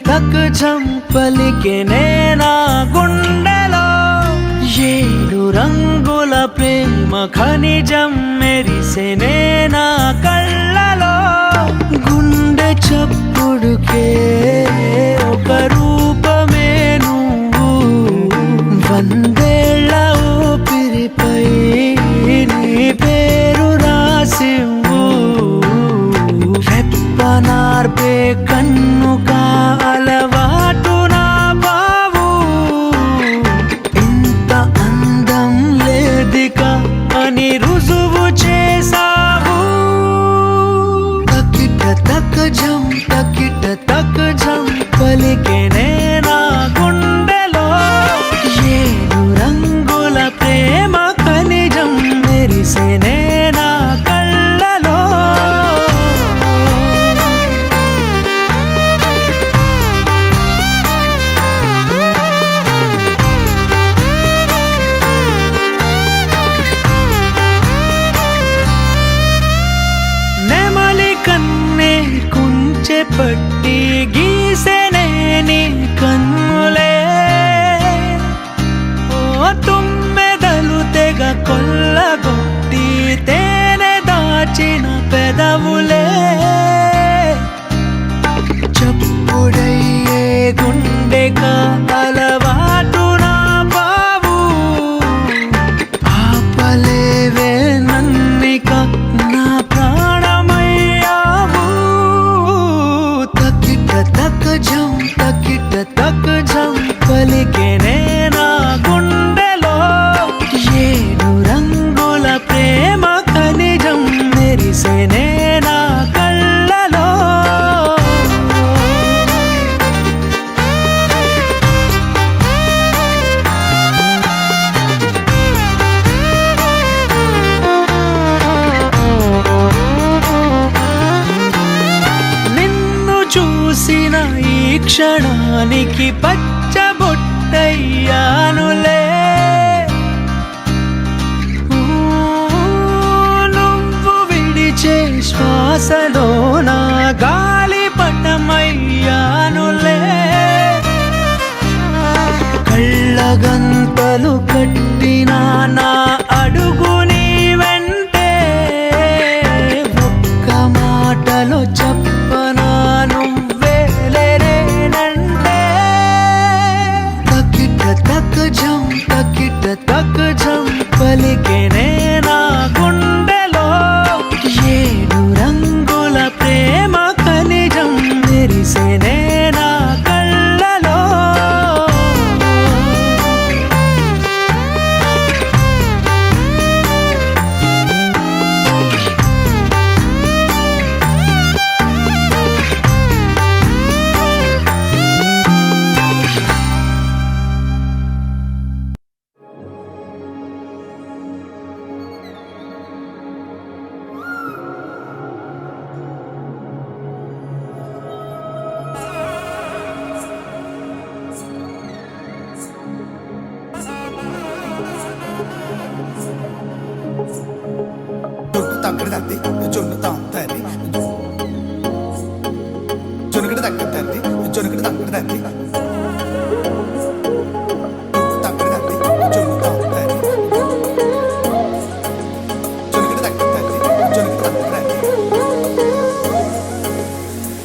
తక్ జం పలికెనే నా గుండెలో ఏడు రంగుల ప్రేమ ఖనిజం మెరిసెనే నా కళ్ళలో గుండె చప్పుడుకే ఒక రూపమే నువ్వు వందేళ్ల ఊపిరిపై నీ పేరు రాసివ్వు రెప్పనార్పే కన్ను కాలవాటు నా బావు ఇంత అందం లేదిక అని రుజువు చేసావు తక్ జం పలికెనే నా గుండెలో ఏడు రంగుల ప్రేమ ఖనిజం మెరిసెనే నా కళ్ళలో నెమలి కన్నే కుంచె పట్టి గీసెనే నీ కన్నులే ఓ తుమ్మెదలు తెగ కొల్లగొట్టి తేనె దాచిన పెదవులే చప్పుడయ్యే గుండెక అలవాటు నా బావు ఆపలేవే నన్నిక నా ప్రాణమయ్యావు తక్ జం పలికెనే నా గుండెలో ఏడు రంగుల ప్రేమ ఖనిజం మెరిసెనే నా కళ్ళలో నిన్ను చూసిన ఈ క్షణానికి పచ్చబొట్టయ్యానులే నువ్వు విడిచే శ్వాసలో నా గాలిపటమయ్యానులే కళ్ళగంతలు కట్టిన నా అడుగు నీ వెంటే ఒక్క మాటలో చెప్పనా నువ్వేలేనంటే తక్ జం పలికెనే నా గుండెలో ఏడు రంగుల ప్రేమ ఖనిజం మెరిసెనే నా కళ్ళలో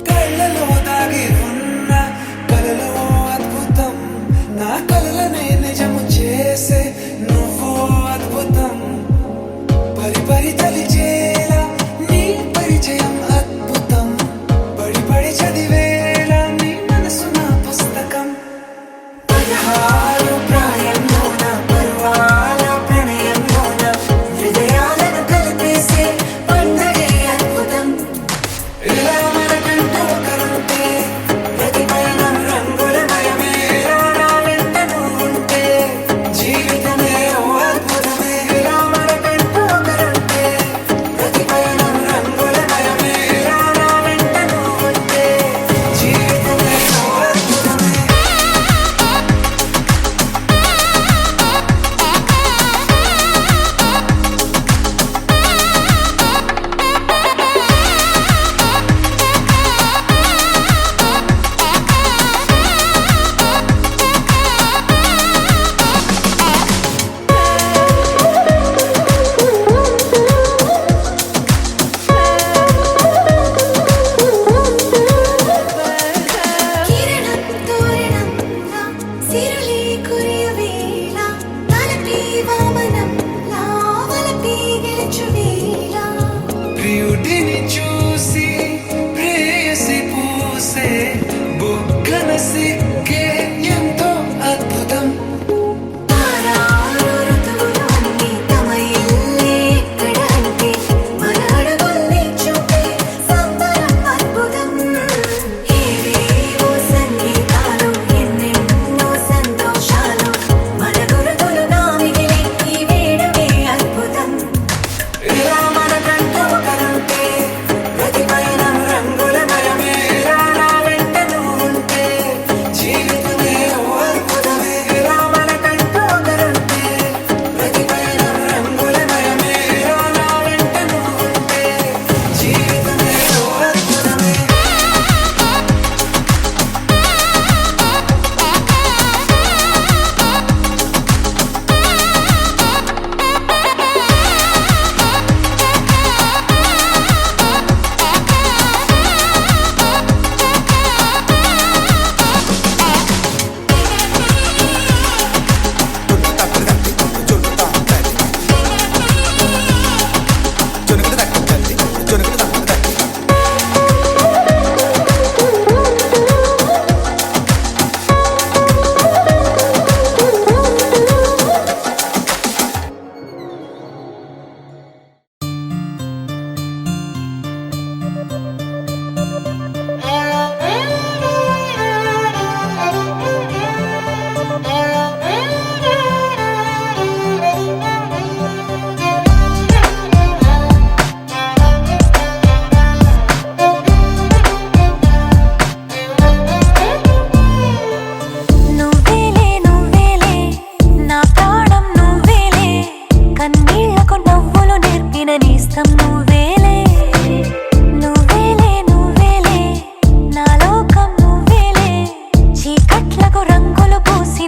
కళ్ళలో దాగి ఉన్న కలలో అద్భుతం నా కలలనే నిజము చేసే నువ్వు అద్భుతం పరి తలిచేలా నీ పరిచయం అద్భుతం పడి చదివేలా నీ మనసు నా పుస్తకం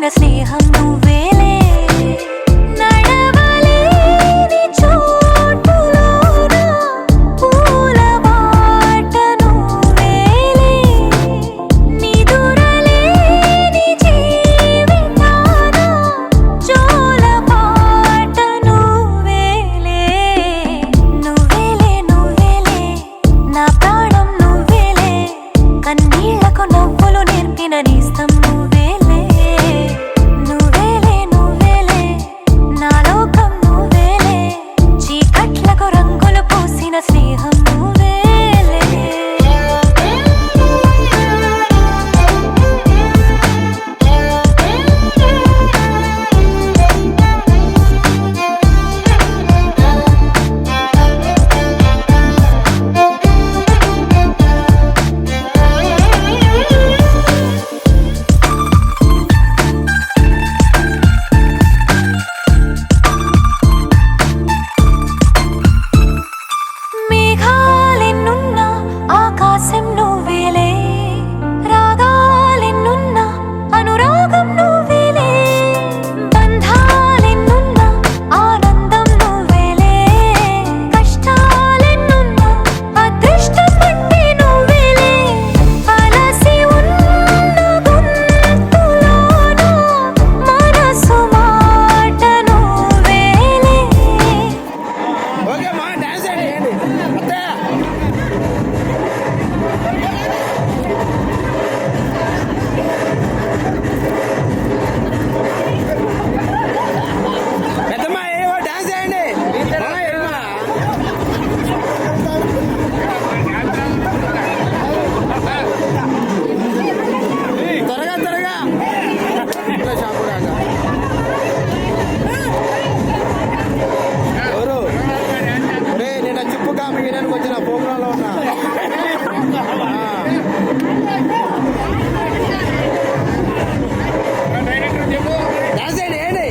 పూసిన స్నేహం నువ్వేలే నడవలేని చోటులోన పూల బాట నువ్వేలే నిదురలేని జీవితాన జోల పాట నువ్వేలే నువ్వేలే నువ్వేలే నా ప్రాణం నువ్వేలే కన్నీళ్లకు నవ్వులు నేర్పిన నేస్తం నువ్వేలే నువ్వేలే నువ్వేలే నా లోకం నువ్వేలే చీకట్లకు రంగులు పూసిన స్నేహం నువ్వేలే మేఘాలెన్నున్నా ఆకాశం నువ్వేలే రాగాలెన్నున్నా అనురాగం నువ్వేలే బంధాలెన్నున్నా ఆనందం నువ్వేలే కష్టాలెన్నున్నా అదృష్టం అంటే నువ్వేలే అలసి ఉన్న గొంతులోన మనసు మాట నువ్వేలే ఓకే మా డాన్స్ చేయండి అత్తే పెద్దమ్మ ఏవో డాన్స్ చేయండి త్వరగా త్వరగా షాపు రాక ఎవరు ఒరే నేను చిప్పు కామి వినడానికి వచ్చిన ప్రోగ్రాంలో ఉన్నా డాన్స్ చేయండి ఏంటి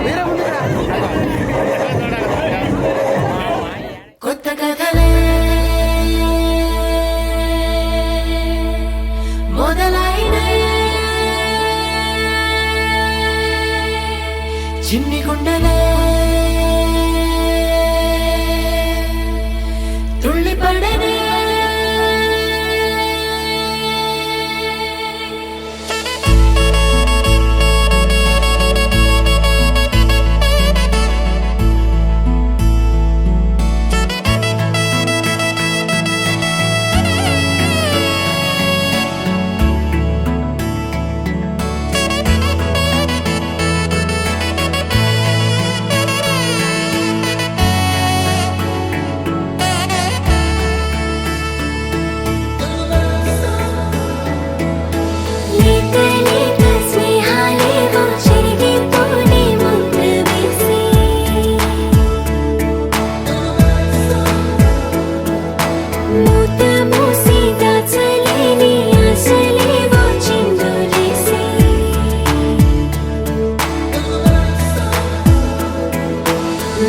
మీరే ముందుకు రా. కొత్త కథలే మొదలైనయే చిన్ని గుండెలే తుళ్ళిపడనే లేక లేక స్నేహాలేవో చెరిగిపోనే ముద్ర వేసి మూత మూసి దాచలేని ఆశలేవో చిందులేసి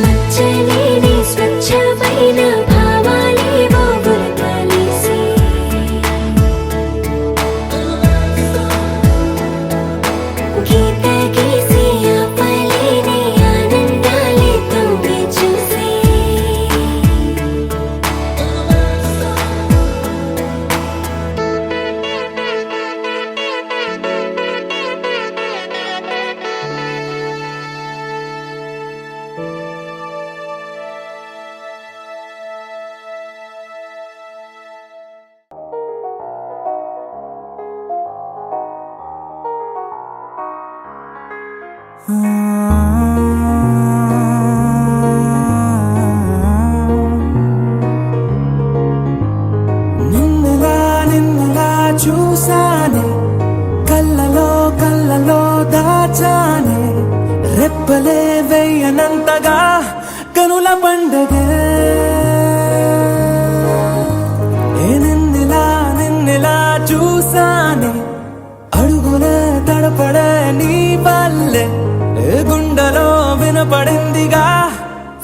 మచ్చలేని స్వచ్ఛమైన భావాలేవో గుర్తలేసి గీత గీసి ఆపలేని ఆనందాలే తొంగి చూసి నిన్నులా నిన్నులా చూసానే కళ్ళలో కళ్ళలో దాచానే రెప్పలే వెయ్యనంతగా కనుల పండగే నిన్నిలా చూసానే అడుగులే తడపడే నీ వల్లే గుండెలో వినపడిందిగా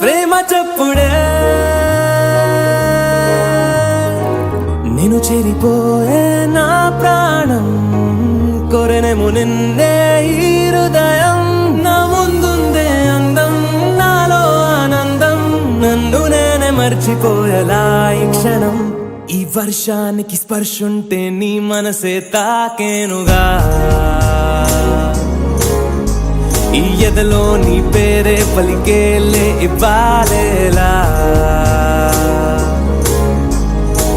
ప్రేమ చప్పుడే నిన్ను చెరిపోయే నా ప్రాణం కొరెనేమో నిన్నే ఈ హృదయం నా ముందుందే అందం నాలో ఆనందం నన్ను నేనే మర్చిపోయేలా ఈ క్షణం ఈ వర్షానికి స్పర్శుంటే నీ మనసే తాకేనుగా ఈ ఎదలో నీ పేరే పలికేలే ఇవ్వాలేలా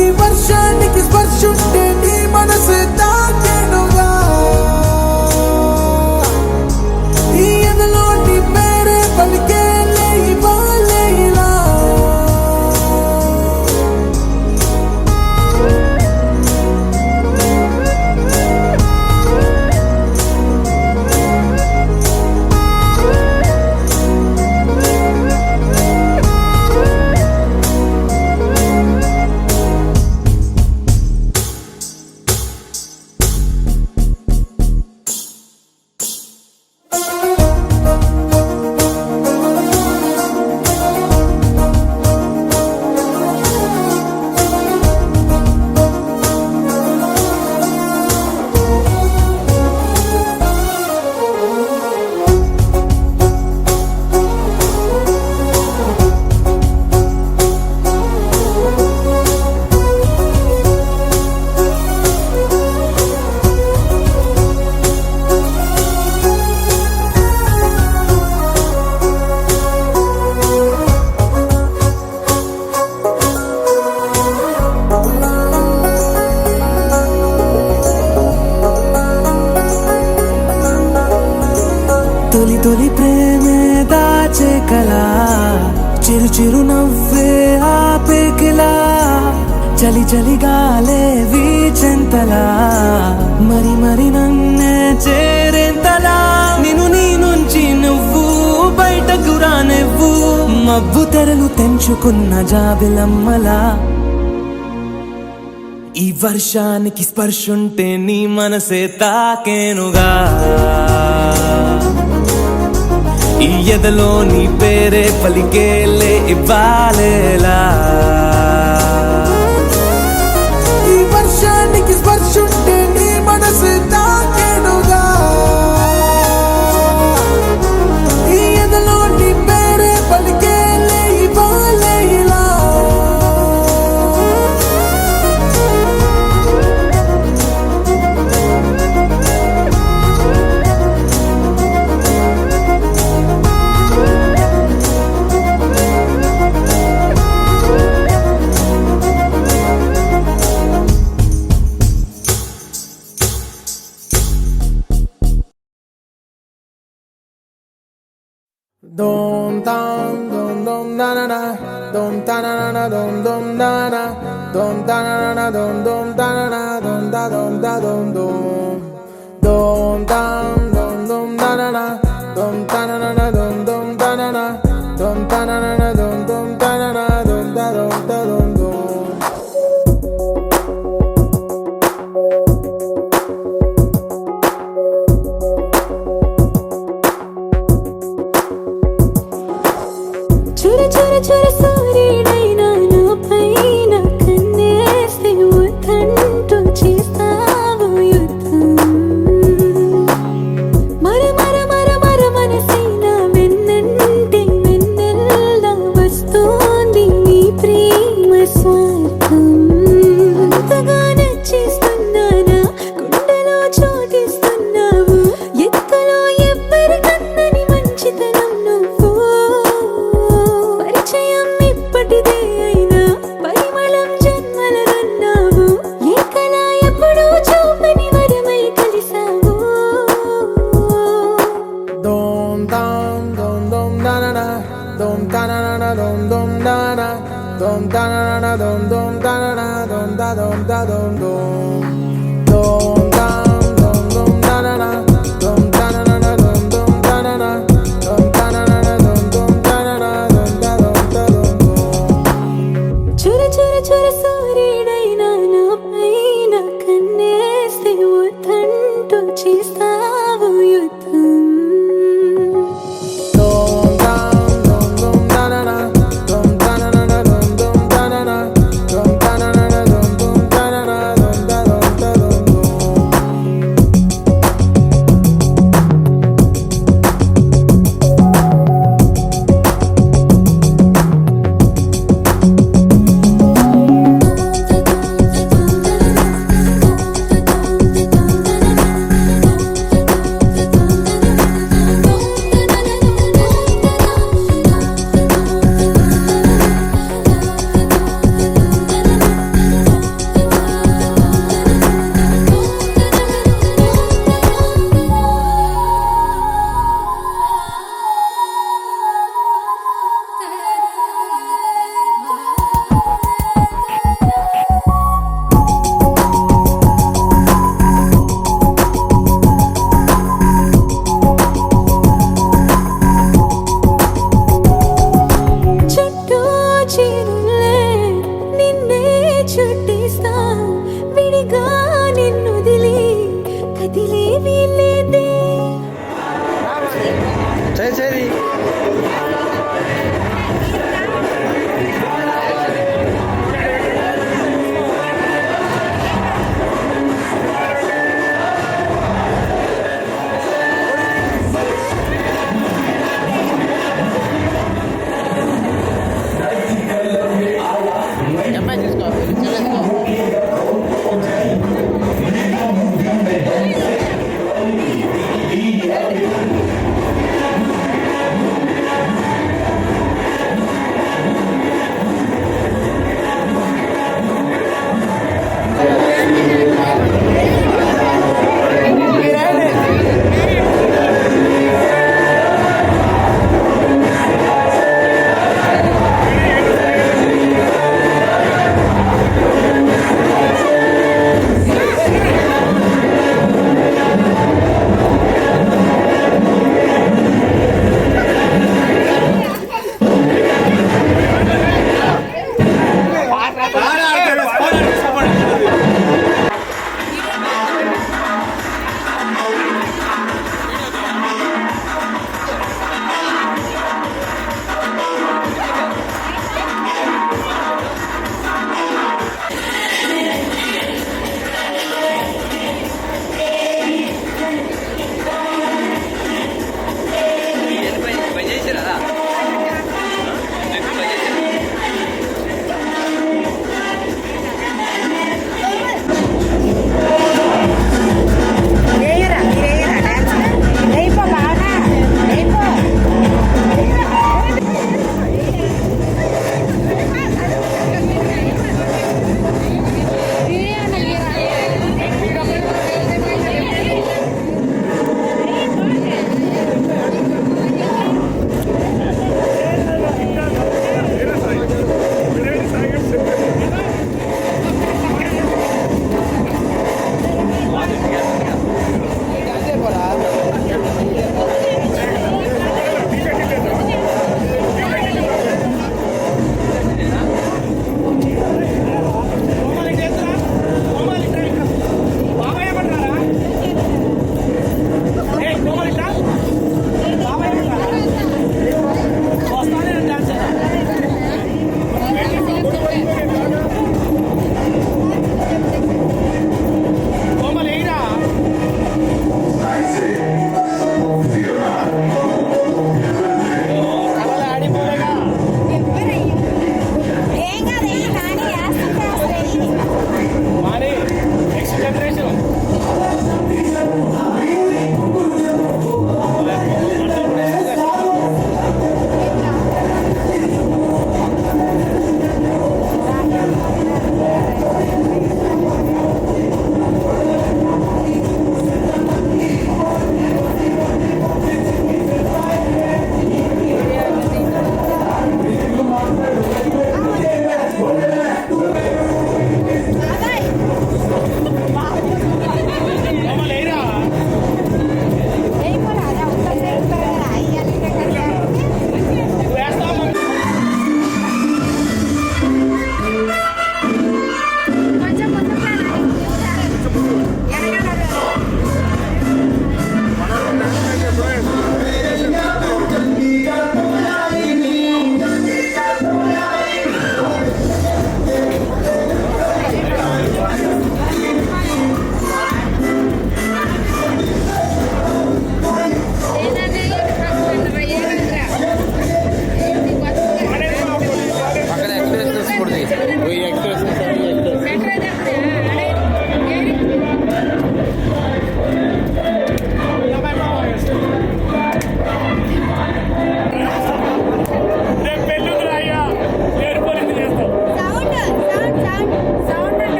ఈ వర్షానికి స్పర్శుంటే నీ మనసు తాకేనుగా ఈ ఎదలో నీ పేరే పలికేలే ఇవ్వాలే ఇలా తొలి తొలి ప్రేమే దాచే కలా చిరు చిరు నవ్వే ఆపేకిలా చలి చలి గాలే వీచెంతలా మరి మరి నన్నే చేరేంతలా నిన్ను నీ నుంచి నువ్వు బయటకు రానివ్వు మబ్బు తెరలు తెంచుకున్న జాబిలమ్మలా ఈ వర్షానికి స్పర్శుంటే నీ మనసే తాకేనుగా ఈ ఎదలో నీ పేరే పలికేలే ఇవ్వాలేలా ఈ వర్షానికి స్పర్శుంటే నీ మనసు తాకేనుగా ఈ ఎదలో నీ పేరే పలికేలే ఇవ్వాలే ఇలా Dom dum dum dum na na na dum ta na na na dum dum na na dum ta na na na dum dum ta na na dum da dum dum dum dum dum na na na dum ta na na na dum dum ta na na dum ta na na na dum dum ta na na dum da dum dum చుర చుర చుర సూర్యుడైనా నా పైన కన్నేస్తే ఉత్కంఠ చేస్తావు యుద్ధం మర మర మర మర మనసైన వెన్నంటే వెన్నెల్లా వస్తోంది నీ ప్రేమ స్వార్థం అంతగా నచ్చేస్తున్నానా గుండెలో చోటిస్తున్నావు ఎక్కలో ఎవ్వరికందని మంచితనం నువ్వు పరిచయం ఇప్పటిదే అయినా పరిమళం జన్మలదన్నావు ఏ కళ ఎప్పుడూ చూపని వరమై కలిసావు dum dum dum dum na na na dum ta na na na dum dum na na dum ta na na na dum dum ta na na dum da dum dum dum dum dum dum na na na dum ta na na na dum dum ta na na dum ta na na na dum dum ta na na dum da dum చుర చుర చుర సూర్యుడైనా నా పైన కన్నేస్తే ఉత్కంఠ చేస్తావు యుద్ధం dum dum dum na na na dum ta na na na dum dum ta na na dum ta na na na dum dum ta na na చుట్టేస్తా విడిగా నిన్నుదిలి కదిలే వీలేదే సరే సరే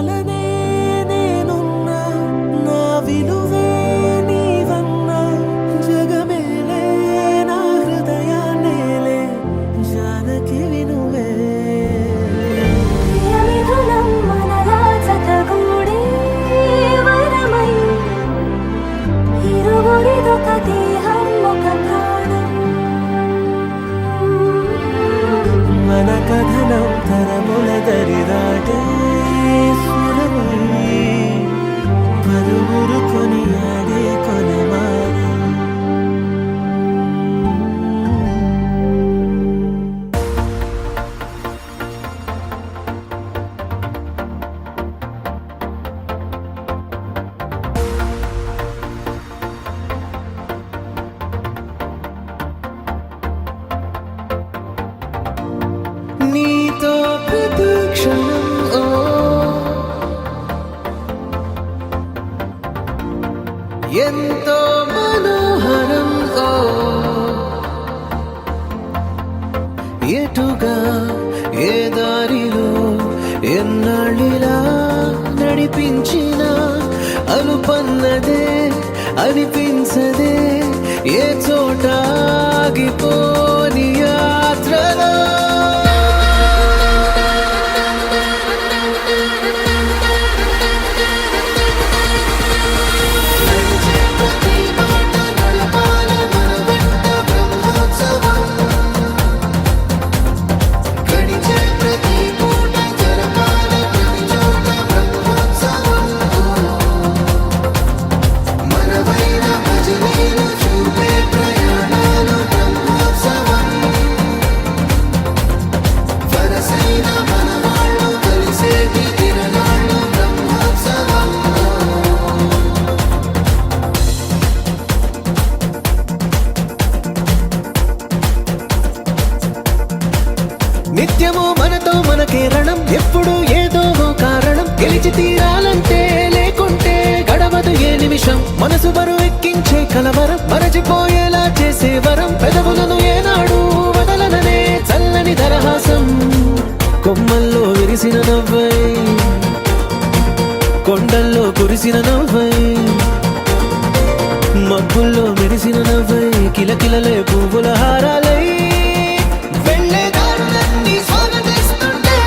వలనే నేనున్నా నా విలువే నీవన్నా జగమేలే నా హృదయాన్నేలే జానకి వినువే ప్రియమిథునం మనలా జతగూడే వరమై ఇరువురిదొక దేహం ఒక ప్రాణం మన కథనం తరముల దరిదాటే స్వరమై పలువురు కొనియాడే కొనమానం నీతో ప్రతి క్షణం ఎంతో మనోహరం ఎటుగా ఏ దారిలో ఎన్నాళ్ళిలా నడిపించిన అలుపన్నదే అనిపించదే ఏ చోట ఆగిపోని యాత్రలో నిత్యము మనతో మనకే రణం ఎప్పుడు ఏదో ఓ కారణం గెలిచి తీరాలంటే లేకుంటే గడవదు ఏ నిమిషం మనసు బరు ఎక్కించే కలవరం మరచిపోయేలా చేసే వరం పెదవులను ఏనాడు వదలననే చల్లని దరహాసం కొమ్మల్లో విరిసిన నవ్వై కొండల్లో కురిసిన నవ్వై మబ్బుల్లో మెరిసిన నవ్వై కిలకిలలే పువ్వుల హారాలై వెళ్ళే దారులన్నీ స్వాగతిస్తుంటే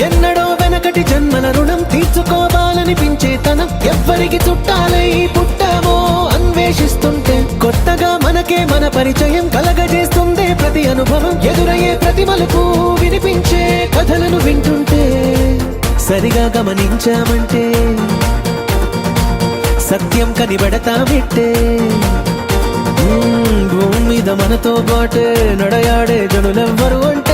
ఎన్నడో వెనకటి జన్మల రుణం తీర్చుకోవాలనిపించే తనం ఎవ్వరికి చుట్టాలై పుట్టామో అన్వేషిస్తుంటే కొత్తగా మనకే మన పరిచయం కలగజేస్తుందే ప్రతి అనుభవం ఎదురయ్యే ప్రతి మలుపు వినిపించే కథలను వింటుంటే సరిగా గమనించామంటే సత్యం కనిపెడతామిట్టే భూమి మీద మనతో పాటే నడయాడే జనులెవ్వరు అంటే